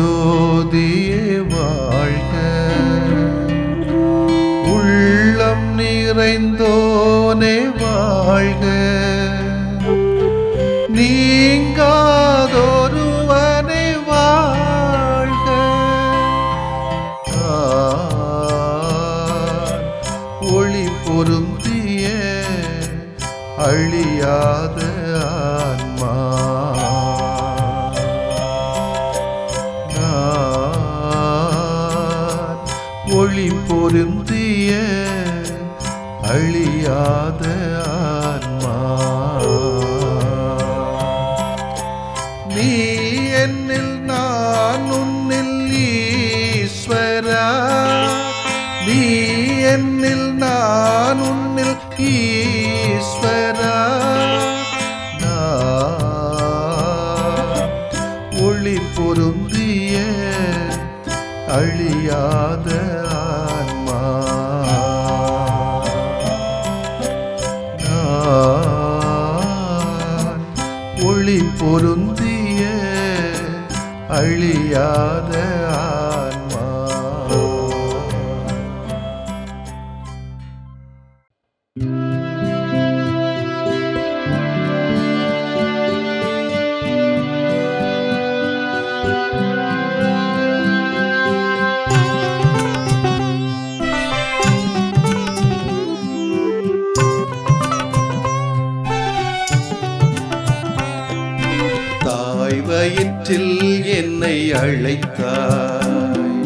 ஜோதியே வாழ்க, உள்ளம் நிறைந்தோனே வாழ்க, நீங்காதொருவனே வாழ்க, ஒளி பொருந்திய அழியாத ஆன்மா, ஒளி பொருந்திய அழியாத ஆன்மா, நீ என்னில் நான் உன்னில் ஈஸ்வரா, நீ என்னில் நான் உன்னில் ஈஸ்வரா, ஒளி பொருந்திய அழியாத ஆன்மா, ஒளி பொருந்திய அழியாத ஆன்மா. வயிற்றில் என்னை அழைத்தாய்,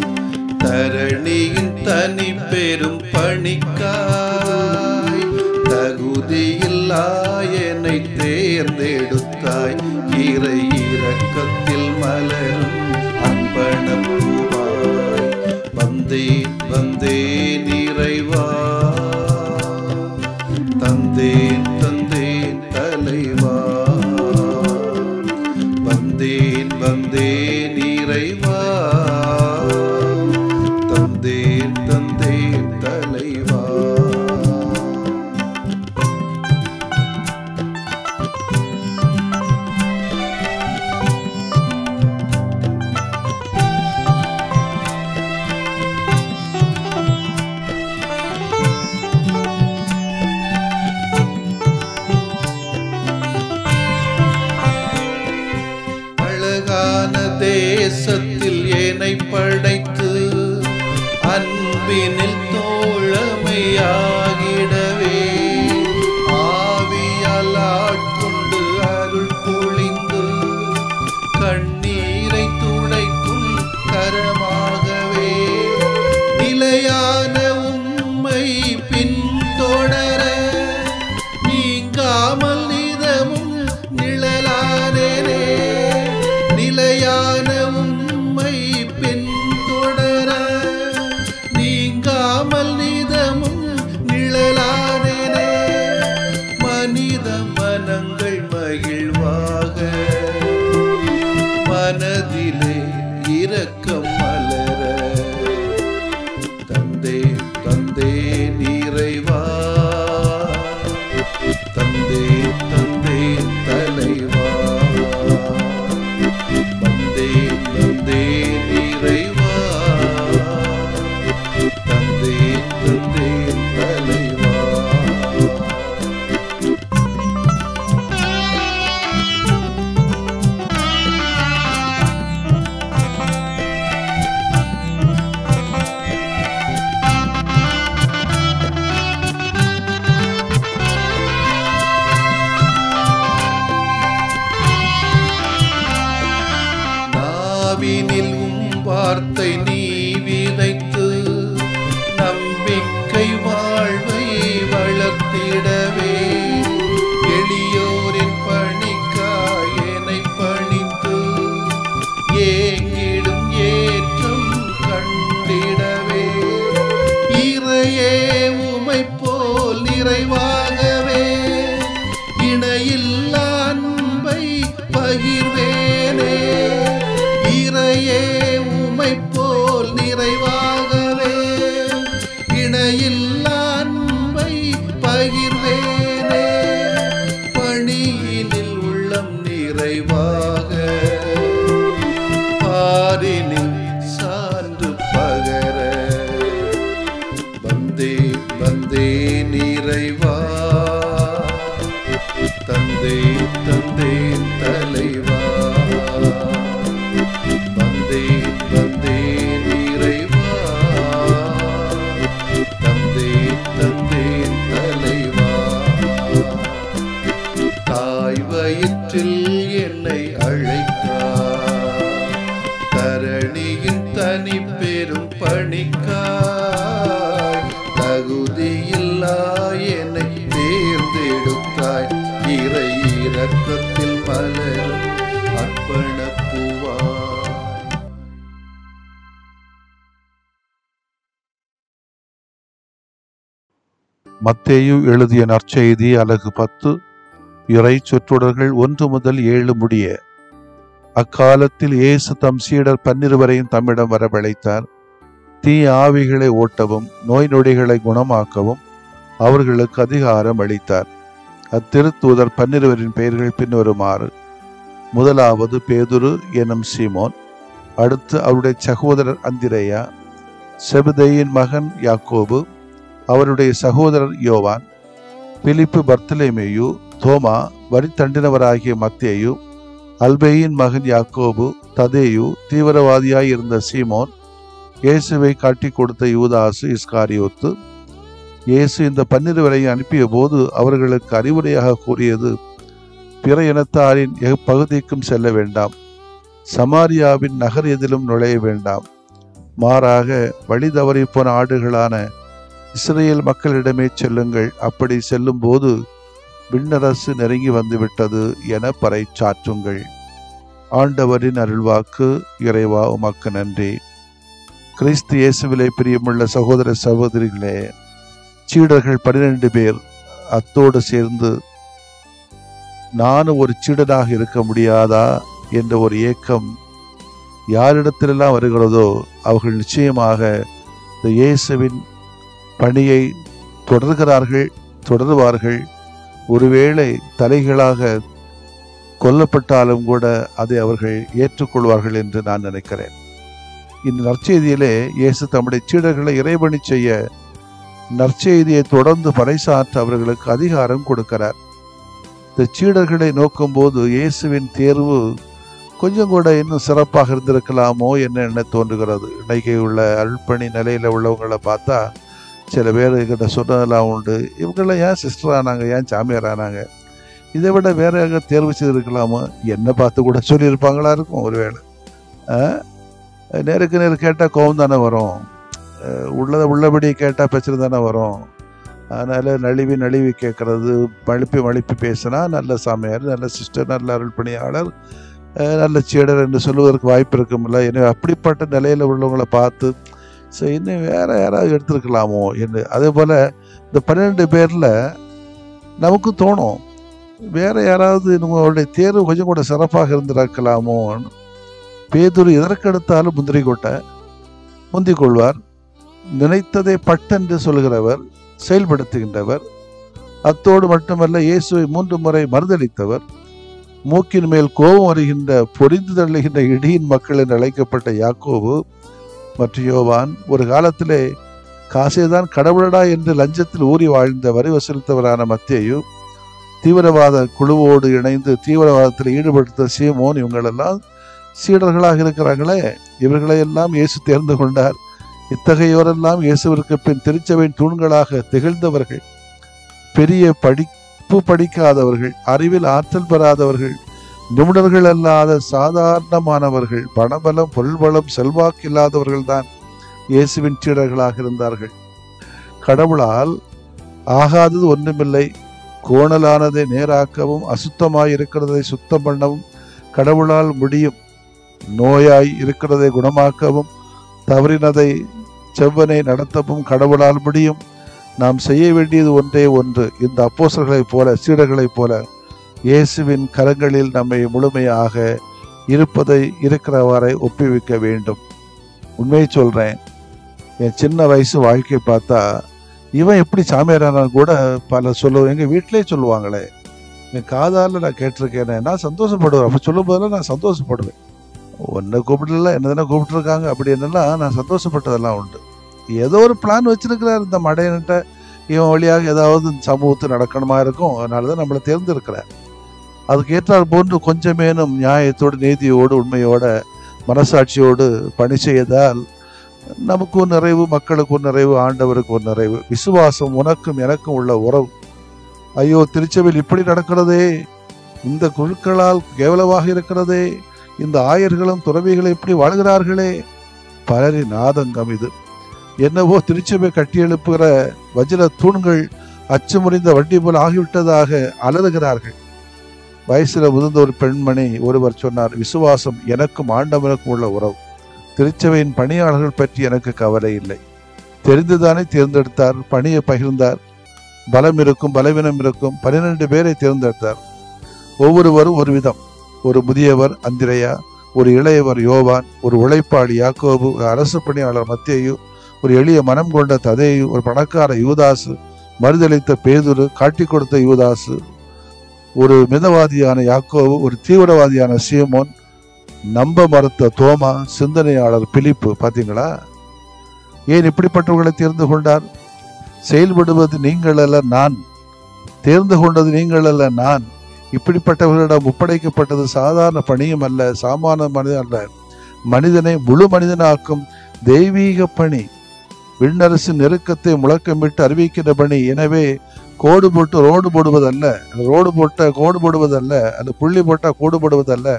தரணியின் தனி பெரும் பணிக்காய், தகுதியில்லா என்னை தேர்ந்தெடுத்தாய், இறை இரக்கத்தில் மலரும் அர்ப்பணப்பூவாய், வந்தேன் வந்தேன் இறைவா, தந்தேன் தந்தேன் தலைவா, வந்தேன் வந்தேன் இறைவா, தந்தேன் தந்தேன் தலைவா. தேசத்தில் என்னை படைத்து அன்பினில் தோழமையாகிடவே, ஆவியால் ஆட்கொண்டு அருள் பொழிந்து கண்ணீரை துடைக்கும் கரமாகவே, நிலையான உம்மை பின்தொடர நீங்காமல் நிதமும் நிழலானேனே, நிலையான உம்மை பின்தொடர நீங்காமல் நிதமும் நிழலானேனே, மனித மனங்கள் மகிழ்வாக மனதிலே இரக்கம் மலர, தந்தேன் தந்தேன் இறைவா, தந்தேன் தந்தேன் தலைவா, வந்தேன் வந்தேன் இறைவா, தந்தேன் தந்தேன் தலைவா. நாவினில் வார்த்தை நீ விதைத்து நம்பிக்கை வாழ்வை வளர்த்திடவே, எளியோரின் பணிக்காய் என்னை பணித்து ஏங்கிடும் ஏற்றம் கண்டிடவே, இறையே உமை போல் நிறைவாகவே இணையில்லா அன்பை பகிர்வேனே, இறையே உமை போல் நிறைவாகவே இணையில்லா அன்பை பகிர்வேனே, பணியினில் உள்ளம் நிறைவாக மாறினில் சான்று பகர வந்தேன் வந்தேன் இறைவா தந்தேன் தந்தேன் தலைவா வந்தேன் வந்தேன் இறைவா தந்தேன் தந்தேன் தலைவா தாய் வயிற்றில் என்னை அழைத்தார் தரணியின் தனி பெரும் பணிக்காய் தகுதியில்லா என்னை தேர்ந்தெடுத்தாய் இறை இரக்கத்தில் மலரும் அர்ப்பணப்பூவாய். மத்தேயு எழுதிய நற்செய்தி அலகு 10 இறை சொற்றொடர்கள் 1 முதல் 7 முடிய. அக்காலத்தில் இயேசு தம் சீடர் 12 தம்மிடம் வரவழைத்தார். தீய ஆவிகளை ஓட்டவும் நோய் நொடிகளை குணமாக்கவும் அவர்களுக்கு அதிகாரம் அளித்தார். அத்திருத்தூதர் 12 பெயர்கள் பின்வருமாறு: முதலாவது பேதுரு எனும் சீமோன், அடுத்து அவருடைய சகோதரர் அந்திரேயா, செபதேயின் மகன் யாக்கோபு, அவருடைய சகோதரர் யோவான், பிலிப்பு, பர்த்தலேமேயு, தோமா, வரித்தண்டினவராகிய மத்தேயு, அல்பேயின் மகன் யாக்கோபு, ததேயு, தீவிரவாதியாய் இருந்த சீமோன், இயேசுவை காட்டி கொடுத்த யூதாசு இஸ்காரியோத்து. இயேசு இந்த 12 அனுப்பிய போது அவர்களுக்கு அறிவுரையாக கூறியது: பிற இனத்தாரின் பகுதிக்கும் செல்ல வேண்டாம், சமாரியாவின் நகர் எதிலும் நுழைய வேண்டாம். மாறாக வழி தவறி போன ஆடுகளான இஸ்ரேல் மக்களிடமே செல்லுங்கள். அப்படி செல்லும் போது விண்ணரசு நெருங்கி வந்துவிட்டது என பறைச்சாற்றுங்கள். ஆண்டவரின் அருள்வாக்கு. இறைவா உமக்கு நன்றி. கிறிஸ்து இயேசுவிலே பிரியமுள்ள சகோதர சகோதரிகளே, சீடர்கள் 12 பேர் அத்தோடு சேர்ந்து நானும் ஒரு சீடனாக இருக்க முடியாதா என்ற ஒரு ஏக்கம் யாரிடத்திலெல்லாம் வருகிறதோ அவர்கள் நிச்சயமாக இந்த இயேசுவின் பணியை தொடருவார்கள். ஒருவேளை தலைகளாக கொல்லப்பட்டாலும் கூட அதை அவர்கள் ஏற்றுக்கொள்வார்கள் என்று நான் நினைக்கிறேன். இந்த நற்செய்தியிலே இயேசு தம்முடைய சீடர்களை இறைபணி செய்ய நற்செய்தியை தொடர்ந்து பறைசாற்ற அவர்களுக்கு அதிகாரம் கொடுக்கிறார். இந்த சீடர்களை நோக்கும்போது இயேசுவின் தேர்வு கொஞ்சம் கூட இன்னும் சிறப்பாக இருந்திருக்கலாமோ என்ன தோன்றுகிறது. இன்னைக்கு உள்ள அருள்பணி நிலையில் உள்ளவங்களை பார்த்தா சில பேர் கிட்ட சொன்னதெல்லாம் உண்டு. இவங்களாம் ஏன் சிஸ்டர் ஆனாங்க, ஏன் சாமியார் ஆனாங்க, இதை விட வேற எங்கே தேர்வு செய்திருக்கலாமோ என்ன பார்த்து கூட சொல்லியிருப்பாங்களா இருக்கும். ஒருவேளை நேருக்கு நேரு கேட்டால் கோபம் தானே வரும், உள்ளபடி கேட்டால் பிரச்சனை தானே வரும். அதனால் நழுவி கேட்கறது, மழுப்பி பேசினா நல்ல சாமியார், நல்ல சிஸ்டர், நல்ல அருள்பணியாளர், நல்ல சீடர் என்று சொல்லுவதற்கு வாய்ப்பு இருக்குமில்ல. எனவே அப்படிப்பட்ட நிலையில் உள்ளவங்களை பார்த்து இன்னும் வேற யாராவது எடுத்துருக்கலாமோ என்று. அதே போல் இந்த 12 பேரில் நமக்கு தோணும் வேற யாராவது நம்மளுடைய தேர்வு கொஞ்சம் கூட சிறப்பாக இருந்திருக்கலாமோ. பேதுரு எதற்கெடுத்தாலும் முந்திக் கொள்வார். நினைத்ததை பட்டென்று சொல்கிறவர், செயல்படுத்துகின்றவர். அத்தோடு மட்டுமல்ல, இயேசுவை 3 முறை மறுதளித்தவர். மூக்கின் மேல் கோபம் வருகின்ற பொறிந்து தள்ளுகின்ற இடியின் மக்கள் என்று அழைக்கப்பட்ட யாக்கோபு மற்றும் யோவான், ஒரு காலத்திலே காசேதான் கடவுளடா என்று லஞ்சத்தில் ஊறி வாழ்ந்த வரி வசூலித்தவரான மத்தேயு, தீவிரவாத குழுவோடு இணைந்து தீவிரவாதத்தில் ஈடுபடுத்த சீமோன், இவங்களெல்லாம் சீடர்களாக இருக்கிறாங்களே, இவர்களையெல்லாம் இயேசு தேர்ந்து கொண்டார். இத்தகையோரெல்லாம் இயேசுவிற்கு பின் திருச்சபையின் தூண்களாக திகழ்ந்தவர்கள். பெரிய படிப்பு படிக்காதவர்கள், அறிவில் ஆற்றல் பெறாதவர்கள், நிபுணர்கள் அல்லாத சாதாரணமானவர்கள், பணபலம், பொருள்பலம், செல்வாக்கு இல்லாதவர்கள் தான் இயேசுவின் சீடர்களாக இருந்தார்கள். கடவுளால் ஆகாதது ஒன்றுமில்லை. கோணலானதை நேராக்கவும் அசுத்தமாய் இருக்கிறதை சுத்தம் பண்ணவும் கடவுளால் முடியும். நோயாய் இருக்கிறதை குணமாக்கவும் தவறினதை செவ்வனை நடத்தவும் கடவுளால் முடியும். நாம் செய்ய வேண்டியது ஒன்றே ஒன்று, இந்த அப்போஸ்தலர்களைப் போல, சீடர்களைப் போல இயேசுவின் கரங்களில் நம்மை முழுமையாக இருக்கிறவாறை ஒப்புவிக்க வேண்டும். உண்மையை சொல்கிறேன், என் சின்ன வயசு வாழ்க்கை பார்த்தா இவன் எப்படி சாமியாரானான்னு கூட பல சொல்லுவோம். எங்கள் வீட்டிலே சொல்லுவாங்களே, என் காதால் நான் கேட்டிருக்கேன், நான் சந்தோஷப்படுவேன். அப்போ சொல்லும் போதெல்லாம் நான் சந்தோஷப்படுவேன். ஒன்றை கூப்பிடல, என்ன தானே கூப்பிட்டுருக்காங்க அப்படி என்னெல்லாம் நான் சந்தோஷப்பட்டதெல்லாம் உண்டு. ஏதோ ஒரு பிளான் வச்சிருக்கிறார் இந்த மடையன்ட்ட, இவன் வழியாக ஏதாவது சமூகத்தில் நடக்கணுமா இருக்கும், அதனால தான் நம்மளை தேர்ந்தெடுக்கிறார். அதுக்கு ஏற்றால் போன்று கொஞ்சமேனும் நியாயத்தோடு, நீதியோடு, உண்மையோட, மனசாட்சியோடு பணி செய்தால் நமக்கு ஒரு நிறைவு, மக்களுக்கு ஒரு நிறைவு, ஆண்டவருக்கு ஒரு நிறைவு. விசுவாசம் உனக்கும் எனக்கும் உள்ள உறவு. ஐயோ, திருச்சபையில் இப்படி நடக்கிறதே, இந்த குழுக்களால் கேவலமாக இருக்கிறதே, இந்த ஆயர்களும் துறவிகளும் இப்படி வாழ்கிறார்களே, பலரின் ஆதங்கம் இது. என்னவோ திருச்சபை கட்டி எழுப்புகிற வஜ்ர தூண்கள் அச்சுமுறிந்த வண்டி போல் ஆகிவிட்டதாக அலறுகிறார்கள். வயசுல முதிர்ந்த ஒரு பெண்மணி ஒருவர் சொன்னார், விசுவாசம் எனக்கும் ஆண்டவனுக்கும் உள்ள உறவு. திருச்சபையின் பணியாளர்கள் பற்றி எனக்கு கவலை இல்லை. தெரிந்துதானே தேர்ந்தெடுத்தார், பணியை பகிர்ந்தார். பலம் இருக்கும், பலவீனம் இருக்கும். 12 பேரை தேர்ந்தெடுத்தார். ஒவ்வொருவரும் ஒரு விதம். ஒரு முதியவர் அந்திரேயா, ஒரு இளையவர் யோவான், ஒரு உழைப்பாளி யாக்கோபு, ஒரு அரசு பணியாளர் மத்தேயு, ஒரு எளிய மனம் கொண்ட ததேயு, ஒரு பணக்கார யூதாசு, மறுதளித்த பேதுரு, காட்டி கொடுத்த யூதாசு, ஒரு மிதவாதியான யாக்கோபு, ஒரு தீவிரவாதியான சீமோன், நம்ப மறுத்த தோமா, சிந்தனையாளர் பிலிப்பு. பார்த்தீங்களா, ஏன் இப்படிப்பட்டவர்களை தேர்ந்து கொண்டார்? செயல்படுவது நீங்கள் அல்ல நான், தேர்ந்து கொண்டது நீங்கள் அல்ல நான். இப்படிப்பட்டவர்களிடம் ஒப்படைக்கப்பட்டது சாதாரண பணியும் அல்ல, சாமான மனிதன் அல்ல, மனிதனை முழு மனிதனாக்கும் தெய்வீக பணி. விண்ணரசு நெருக்கத்தை முழக்கமிட்டு அறிவிக்கிற பணி. எனவே கோடு போட்டு ரோடு போடுவதல்ல, ரோடு போட்ட கோடு போடுவதல்ல, அது புள்ளி போட்ட கோடு போடுவதல்ல,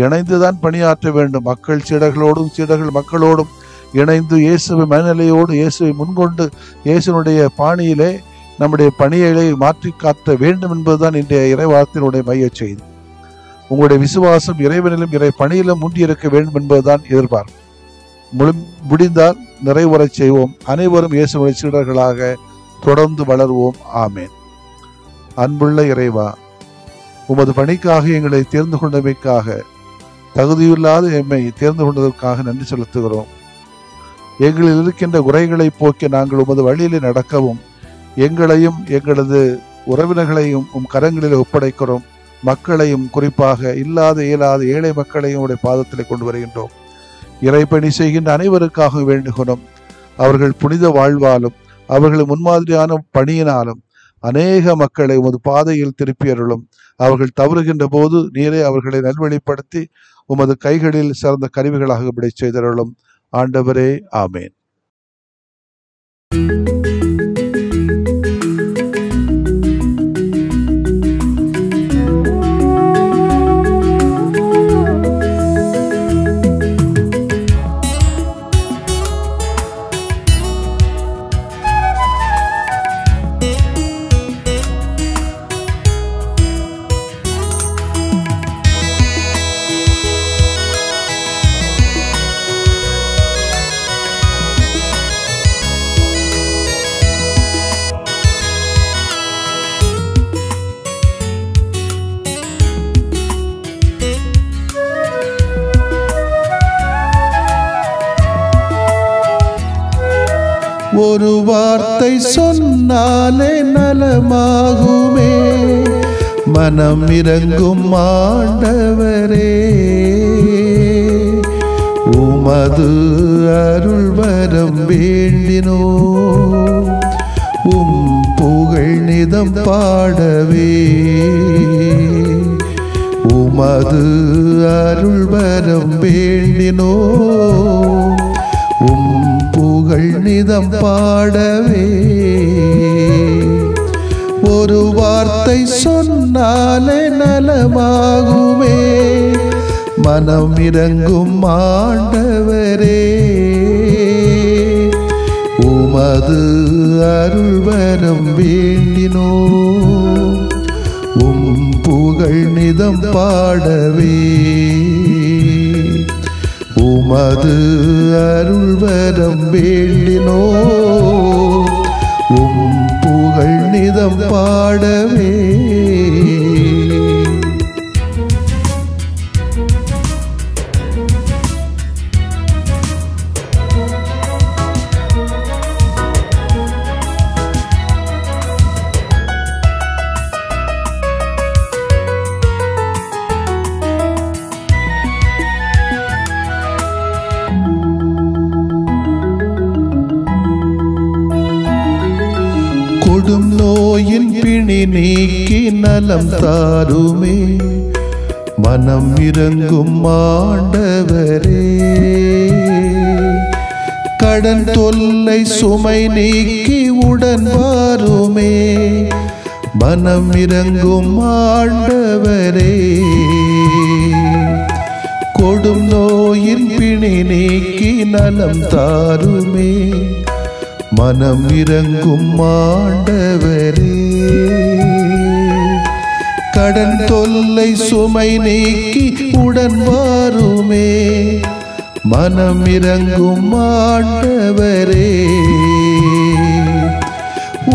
இணைந்துதான் பணியாற்ற வேண்டும். மக்கள் சீடர்களோடும், சீடர்கள் மக்களோடும் இணைந்து இயேசுவை மனநிலையோடு, இயேசுவை முன்கொண்டு, இயேசுனுடைய பாணியிலே நம்முடைய பணிகளை மாற்றி காட்ட வேண்டும் என்பதுதான் இன்றைய இறைவார்த்தையினுடைய மைய செய்தி. உங்களுடைய விசுவாசம் இறைவனிலும் இறை பணியிலும் முந்தியிருக்க வேண்டும் என்பதுதான் எதிர்பார்ப்பு. முடிந்தால் நிறைவுறச் செய்வோம். அனைவரும் இயேசுனுடைய சீடர்களாக தொடர்ந்து வளர்வோம். ஆமேன். அன்புள்ள இறைவா, உமது பணிக்காக எங்களை தேர்ந்து கொண்டமைக்காக, தகுதியில்லாத எம்மை தேர்ந்து கொண்டதற்காக நன்றி செலுத்துகிறோம். எங்களில் இருக்கின்ற குறைகளை போக்கி நாங்கள் உமது வழியிலே நடக்கவும், எங்களையும் எங்களது உறவினர்களையும் உம் கரங்களில் ஒப்படைக்கிறோம். மக்களையும், குறிப்பாக இல்லாத இயலாத ஏழை மக்களையும் உடைய பாதத்தில் கொண்டு வருகின்றோம். இறைப்பணி செய்கின்ற அனைவருக்காக வேண்டுகிறோம். அவர்கள் புனித வாழ்வாலும் அவர்கள் முன்மாதிரியான பணியினாலும் அநேக மக்களை உமது பாதையில் திருப்பியருளும். அவர்கள் தவறுகின்ற போது நீரே அவர்களை நல்வழிப்படுத்தி உமது கைகளில் சிறந்த கருவிகளாக விடை செய்தருளும். ஆண்டவரே, ஆமேன். ஒரு வார்த்தை சொன்னாலே நலமாகுமே, மனம் இறங்கும் ஆண்டவரே. உமது அருள் வரம் வேண்டினோ, உம் புகழ் நிதம் பாடவே. உமது அருள் வரம் வேண்டினோ, உம் புகழ் நிதம் பாடவே. ஒரு வார்த்தை சொன்னாலே நலமாகுமே, மனம் இறங்கும் ஆண்டவரே. உமது அருள் வரம் வேண்டினோ, உம் புகழ் நிதம் பாடவே. உமது அருள் வரம் வேண்டினோ, உம் புகழ் நிதம் பாடவே. கொடும் நோயின் பிணி நீக்கி நலம் தாருமே மனம் இறங்கும் ஆண்டவரே கடன் தொல்லை சுமை நீக்கி உடன் வாருமே மனம் இறங்கும் ஆண்டவரே கொடும் நோயின் பிணி நீக்கி நலம் தாருமே மனம் இறங்கும் ஆண்டவரே கடன் தொல்லை சுமை நீக்கி உடன் வாருமே மனம் இறங்கும் ஆண்டவரே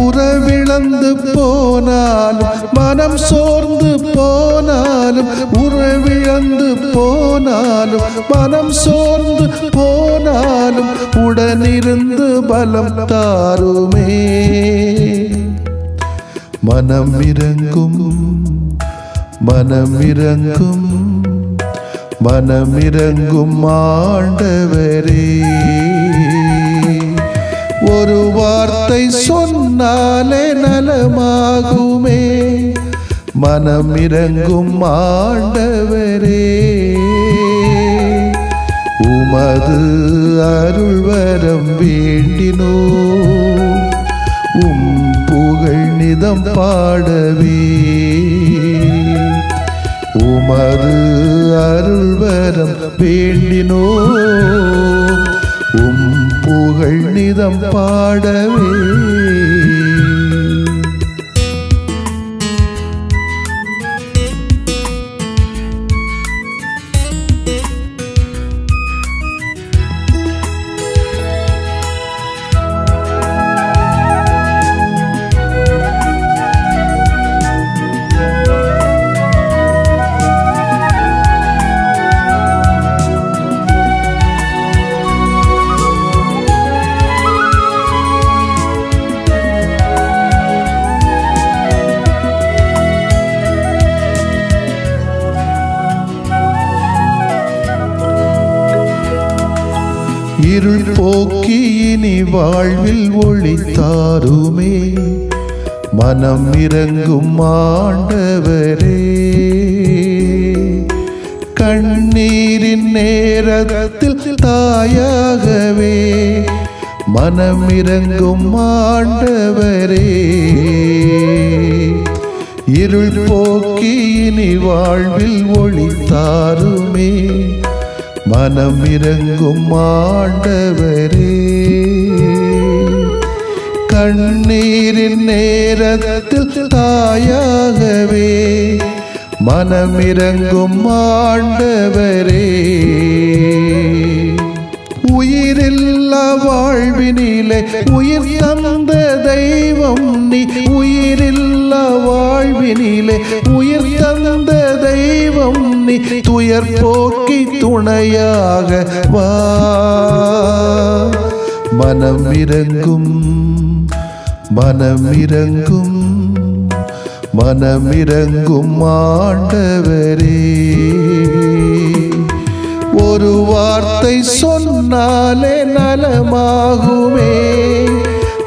உறவிழந்து போனாலும் மனம் சோர்ந்து போனாலும் உறவிழந்து போனாலும் மனம் சோர்ந்து போனாலும் உடனிருந்து பலம் தாருமே மனம் இறங்கும் மனம் இறங்கும் மனம் இறங்கும் ஆண்டவரே ஒரு வார்த்தை சொன்னாலே நலமாகுமே மனம் இறங்கும் ஆண்டவரே உமது அருள் வரம் வேண்டினோ புகழ் நிதம் பாடவே உமது அருள் வரம் வேண்டினோ புகழ் நிதம் பாடவே இருள் போக்கி இனி வாழ்வில் ஒளி தாருமே மனம் இறங்கும் ஆண்டவரே கண்ணீரின் நேரத்தில் தாயாகவே மனம் இறங்கும் ஆண்டவரே இருள் போக்கி இனி வாழ்வில் ஒளி தாருமே மனம் இறங்கும் ஆண்டவரே கண்ணீரின் நேரத்தில் தாயாகவே மனம் இறங்கும் ஆண்டவரே உயிரில்லா வாழ்வினிலே உயிர் தந்த தெய்வம் நீ உயிரில்லா வாழ்வினிலே உயிர் தந்த தெய்வம் நீ துயர் போக்கி துணையாக வா மனம் இறங்கும் மனம் இறங்கும் மனம் இறங்கும் ஆண்டவரே ஒரு வார்த்தை சொன்னாலே நலமாகுமே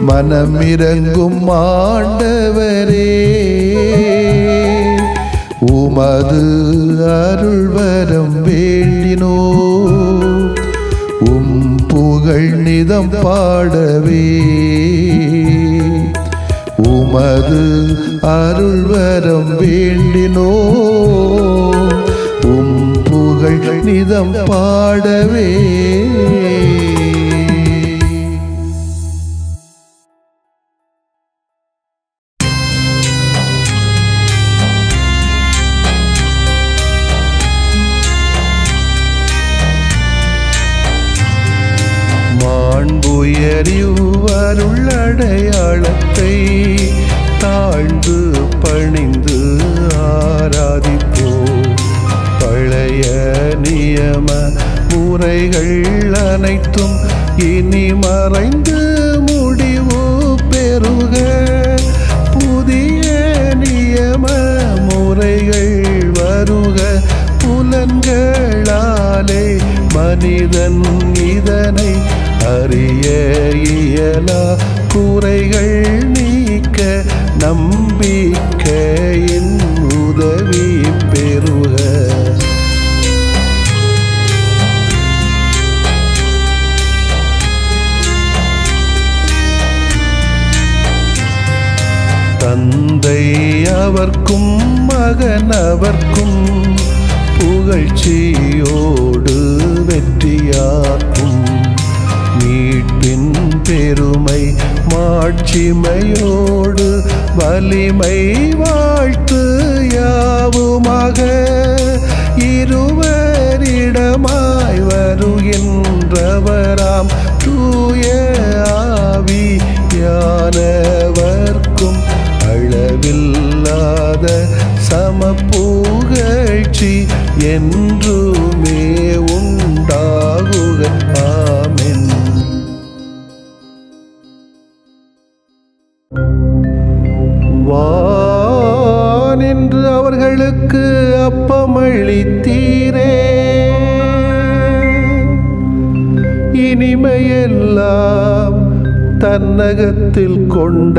மனம் இறங்கும் ஆண்டவரே உமது அருள் வரம் வேண்டினோ புகழ் நிதம் பாடவே உமது அருள் வரம் வேண்டினோ புகழ் நிதம் பாடவே மாண்புயரிவருள் அடையாளத்தை தாழ்ந்து பணிந்து ஆராதிப்போ பழைய நியம முறைகள் அனைத்தும் இனி மறைந்து முடிவு பெறுக புதிய நியம முறைகள் வருக புலன்களாலே மனிதன் இதனை அறிய இயலா குறைகள் நீக்க நம்பிக்கையின் உதவி பெறுக. தந்தை அவர்க்கும் மகன் அவர்க்கும் புகழ்ச்சியோடு வெற்றியாக்கும். மீட்பின் பெருமை மாட்சிமையோடு வலிமை வாழ்த்து யாவுமாக. இருவரிடமாய் வருகின்றவராம் தூய ஆவியானவர்க்கும் அளவில்லாத சமப்புகழ்ச்சி என்றுமே உண்டாகுக. ஆமென். வானின்று அவர்களுக்கு அப்பமளித்தீரே, இனிமையெல்லாம் தன்னகத்தில் கொண்ட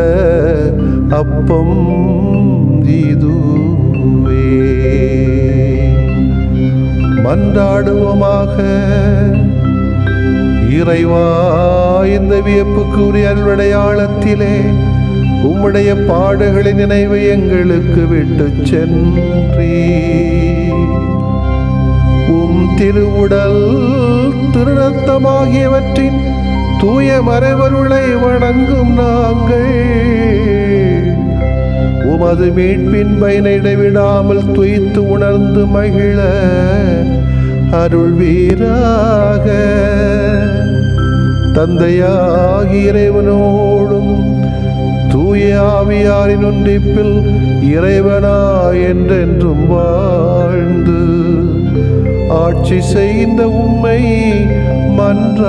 அப்பம் இதுவே. மன்றாடுவோமாக. இறைவா, இந்த வியப்புக்குரிய அருள்விடையாளத்திலே உம்முடைய பாடுகளின் நினைவு எங்களுக்கு விட்டு சென்றீ. உம் திருவுடல் திருரத்தமாகியவற்றின் தூய மறைவருளை வணங்கும் நாங்கள் உமது மீட்பின் பயனை இடைவிடாமல் துய்த்து உணர்ந்து மகிழ அருள்வீராக. தந்தையாகிய இறைவனோடும் தூய ஆவியாரின் ஒன்றிப்பில் இறைவனா என்றென்றும் வாழ்ந்து ஆட்சி செய்கின்ற உம்மை மன்றாடுகிறோம்.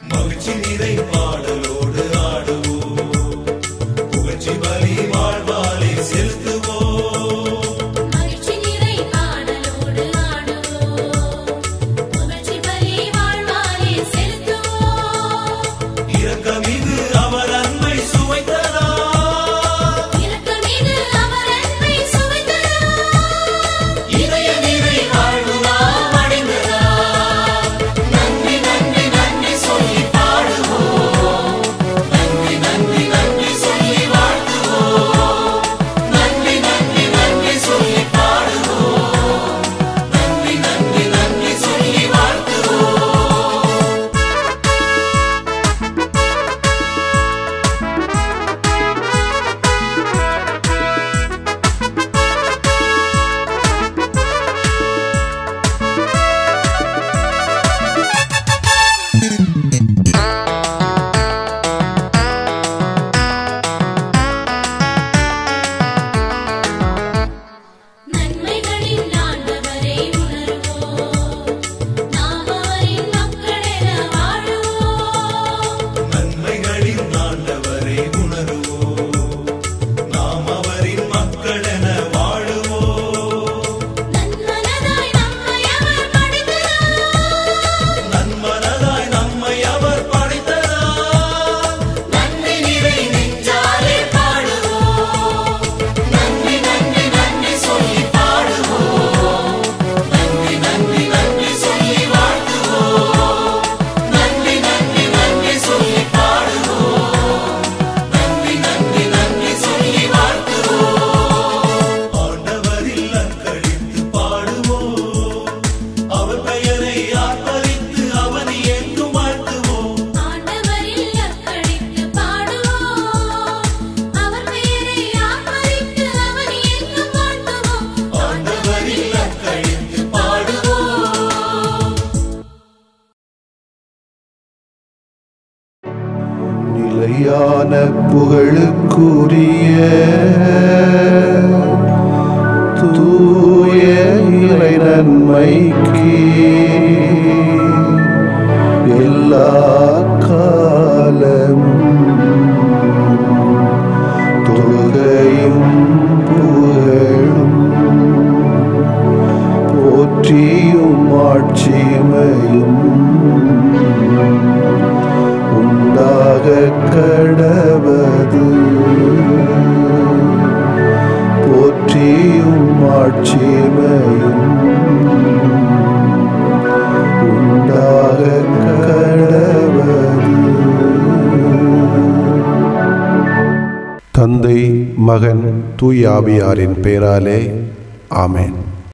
மகிழ்ச்சி நிறை பாடலோடு ஆடுவோம், புகழ்ச்சி பலி நிலையான புகழுக்குரிய தூய இறை நன்மைக்கு எல்லா காலமும் தொழுகையும் புகழும் போற்றியும் ஆட்சிமையும் உண்டாக கடவது. போற்றியும் ஆட்சிமையும் உண்டாக கடவது. தந்தை, மகன், தூய ஆவியாரின் பெயராலே ஆமென்.